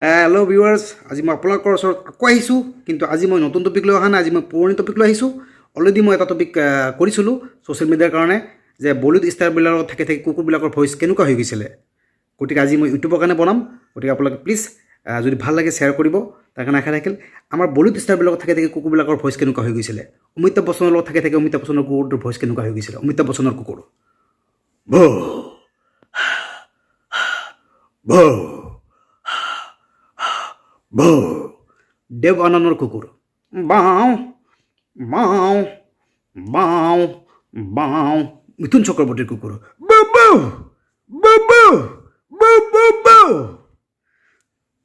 Hello' viewers, আজি মই আপোনালোকৰ ওচৰত আকৌ আহিছোঁ। কিন্তু আজি মই নতুন টপিক লৈ অহা নাই, আজি মই পুৰণি টপিক লৈ আহিছোঁ। অলৰেডি মই এটা টপিক কৰিছিলোঁ ছ'চিয়েল মিডিয়াৰ কাৰণে, যে বলিউড ষ্টাৰবিলাকৰ থাকি থাকি কুকুৰবিলাকৰ ভইচ কেনেকুৱা হৈ গৈছিলে। গতিকে আজি মই ইউটিউবৰ কাৰণে বনাম। গতিকে আপোনালোকে প্লিজ যদি ভাল লাগে শ্বেয়াৰ কৰিব, তাৰ কাৰণে আশা থাকিল। আমাৰ বলিউড ষ্টাৰবিলাকৰ থাকি থাকি কুকুৰবিলাকৰ ভইচ কেনেকুৱা হৈ গৈছিলে। অমিতাভ বচ্চনৰ লগত থাকি থাকি অমিতাভ বচ্চনৰ কুকুৰটোৰ ভইচ কেনেকুৱা হৈ গৈছিলে। অমিতাভ বচ্চনৰ কুকুৰ ভৌ ভৌ ভৌ। দেৱ আনন্দৰ কুকুৰ বাওঁ বাওঁ বাওঁ বাওঁ। মিথুন চক্ৰৱৰ্তীৰ কুকুৰ বাবু বাবু বাবু।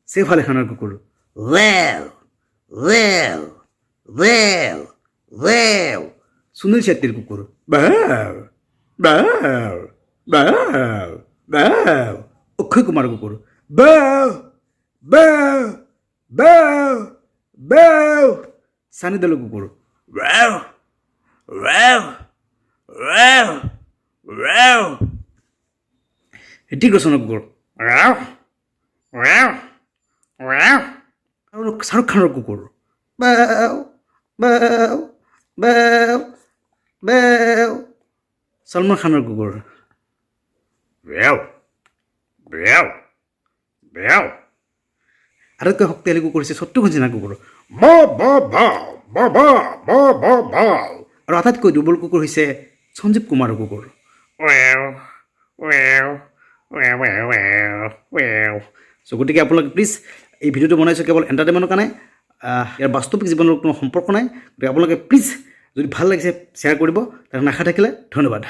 ছেইফ আলী খানৰ কুকুৰ ৱেও ৱেও ৱেও ৱেও। সুনীল ছেট্টীৰ কুকুৰ বাও বাও বাও বাও। অক্ষয় কুমাৰৰ কুকুৰ বাও বাও বাও বাও। সানি দেওলৰ কুকুৰ ৱাও ৱাও ৱাও ৱাও। হৃতিক ৰোশনৰ কুকুৰ ৱাও ৱাও ৱাও। আৰু শ্বাহৰুখ খানৰ কুকুৰ বাও বাও বাও বাও। সলমান খানৰ কুকুৰ ৱেও ৱেও ৱেও। আটাইতকৈ শক্তিশালী কুকুৰ হৈছে শত্ৰুঘ্ন সিনহাৰ কুকুৰ আৰু আটাইতকৈ দুৰ্বল কুকুৰ হৈছে সঞ্জীৱ কুমাৰৰ কুকুৰ চ' গতিকে আপোনালোকে প্লিজ এই ভিডিঅ'টো বনাইছোঁ কেৱল এণ্টাৰটেইনমেণ্টৰ কাৰণে, ইয়াৰ বাস্তৱিক জীৱনৰ কোনো সম্পৰ্ক নাই। গতিকে আপোনালোকে প্লিজ যদি ভাল লাগিছে শ্বেয়াৰ কৰিব, তাৰ কাৰণে আশা থাকিলে ধন্যবাদ।